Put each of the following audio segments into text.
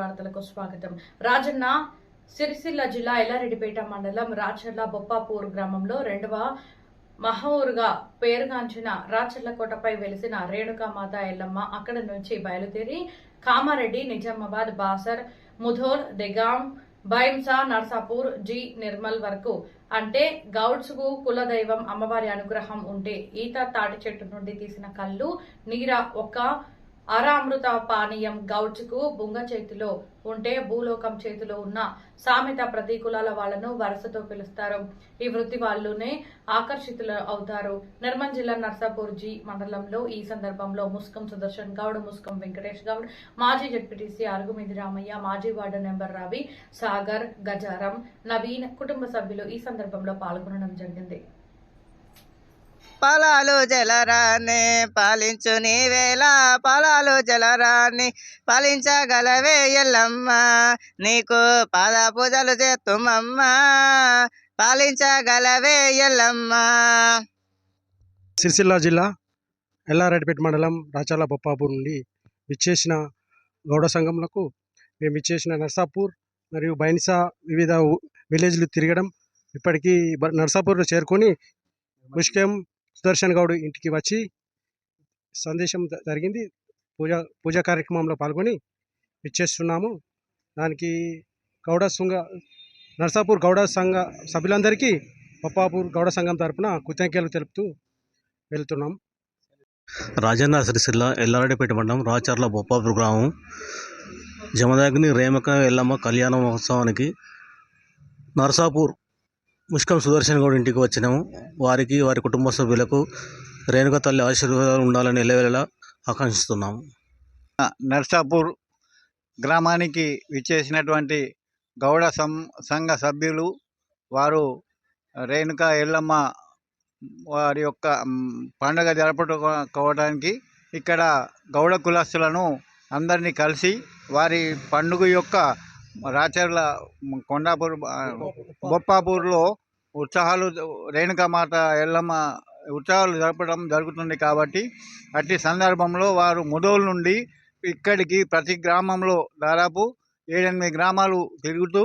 వార్తలకు స్వాగతం. రాజన్న సిరిసిల్ల జిల్లా ఎల్లారెడ్డిపేట మండలం రాచర్ల బొప్పాపూర్ గ్రామంలో రెండవ మహఊరుగా పేరుగాంచిన రాచర్లకోటపై వెలిసిన రేణుకామాత ఎల్లమ్మ అక్కడి నుంచి బయలుదేరి కామారెడ్డి, నిజామాబాద్, బాసర్, ముధోల్, దెగాం, భైంసా, నర్సాపూర్, జి నిర్మల్ వరకు అంటే గౌడ్స్ కు కులదైవం అమ్మవారి అనుగ్రహం ఉంటే ఈత తాటి చెట్టు నుండి తీసిన కళ్ళు నీర ఒక అరామృత పానీయం గౌడ్స్ కు బుంగ చేతిలో ఉంటే భూలోకం చేతిలో ఉన్న సామెత ప్రతి కులాల వాళ్లను వరుసతో పిలుస్తారు. ఈ వృత్తి వాళ్ళునే ఆకర్షితులు అవుతారు. నిర్మల్ జిల్లా నర్సాపూర్ జి మండలంలో ఈ సందర్భంలో ముస్కం సుదర్శన్ గౌడ్, ముస్కం వెంకటేష్ గౌడ్, మాజీ జడ్పీటీసీ అరుగుమిది రామయ్య, మాజీ వార్డు నెంబర్ రవి, సాగర్, గజారం, నవీన్ కుటుంబ సభ్యులు ఈ సందర్భంలో పాల్గొనడం జరిగింది. పాలాలు జలరాన్ని పాలించు నీవేళ, పాలాలు జలరాన్ని పాలించగలవే ఎల్లమ్మ, నీకు పాద పూజలు చేతుమమ్మ, పాలించగలవే ఎల్లమ్మ. సిరిసిల్ల జిల్లా ఎల్లారెడ్డిపేట మండలం రాచర్ల బొప్పాపూర్ నుండి విచ్చేసిన గౌడ సంఘంలకు మేము విచ్చేసిన నర్సాపూర్ మరియు బైన్సా వివిధ విలేజ్లు తిరగడం, ఇప్పటికీ నర్సాపూర్లో చేరుకొని ముష్కేం సుదర్శన్ గౌడ్ ఇంటికి వచ్చి సందేశం జరిగింది. పూజా కార్యక్రమంలో పాల్గొని ఇచ్చేస్తున్నాము. దానికి నర్సాపూర్ గౌడ సంఘ సభ్యులందరికీ బొప్పాపూర్ గౌడ సంఘం తరపున కృతజ్ఞతలు తెలుపుతూ వెళ్తున్నాం. రాజన్న సిరిసిల్ల ఎల్లారెడ్డిపేట మండలం రాచర్ల బొప్పాపూర్ గ్రామం జమదగ్ని రేమక ఎల్లమ్మ కళ్యాణ మహోత్సవానికి నర్సాపూర్ ముష్కం సుదర్శన్ గౌడ్ ఇంటికి వచ్చినాము. వారికి, వారి కుటుంబ సభ్యులకు రేణుక తల్లి ఆశీర్వాదాలు ఉండాలని ఎల్లవేళలా ఆకాంక్షిస్తున్నాము. నర్సాపూర్ గ్రామానికి విచ్చేసినటువంటి గౌడ సంఘ సభ్యులు వారు రేణుక ఎల్లమ్మ వారి యొక్క పండుగ జరుపుకోవడానికి ఇక్కడ గౌడ కులస్తులను అందరినీ కలిసి వారి పండుగ యొక్క రాచర్ల కొండాపూర్ బొప్పాపూర్లో ఉత్సవాలు రేణుకామాత ఎల్లమ్మ ఉత్సవాలు జరపడం జరుగుతుంది. కాబట్టి అట్టి సందర్భంలో వారు ముదోల్ నుండి ఇక్కడికి ప్రతి గ్రామంలో దాదాపు 7-8 గ్రామాలు తిరుగుతూ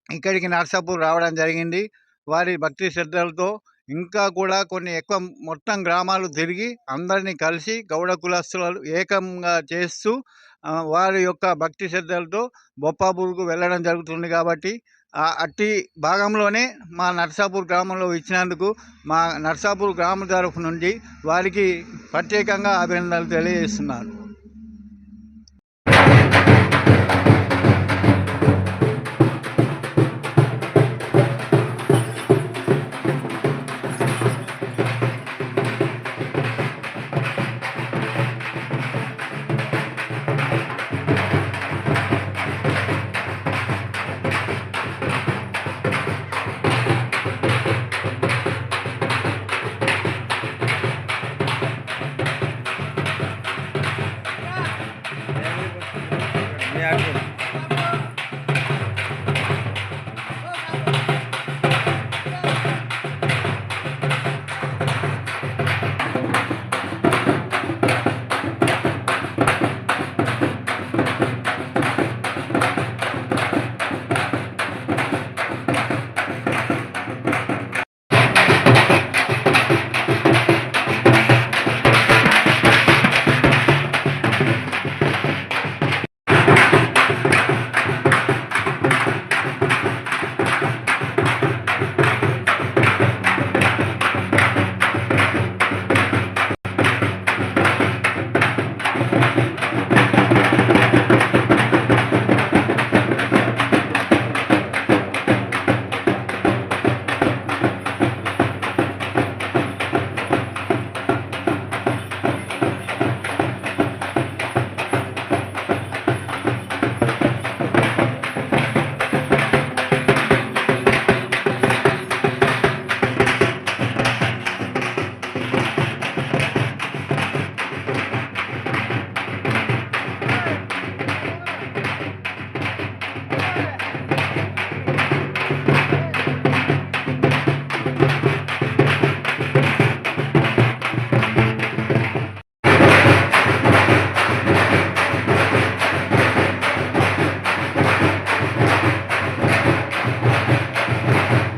ఇక్కడికి నర్సాపూర్ రావడం జరిగింది. వారి భక్తి శ్రద్ధలతో ఇంకా కూడా కొన్ని ఎక్కువ మొత్తం గ్రామాలు తిరిగి అందరినీ కలిసి గౌడ కులస్తులు ఏకంగా చేస్తూ వారి యొక్క భక్తి శ్రద్ధలతో బొప్పాపూర్కు వెళ్ళడం జరుగుతుంది. కాబట్టి అట్టి భాగంలోనే మా నర్సాపూర్ గ్రామంలో ఇచ్చినందుకు మా నర్సాపూర్ గ్రామ తరఫు నుండి వారికి ప్రత్యేకంగా అభినందనలు తెలియజేస్తున్నారు. ధన్యవాదాలు.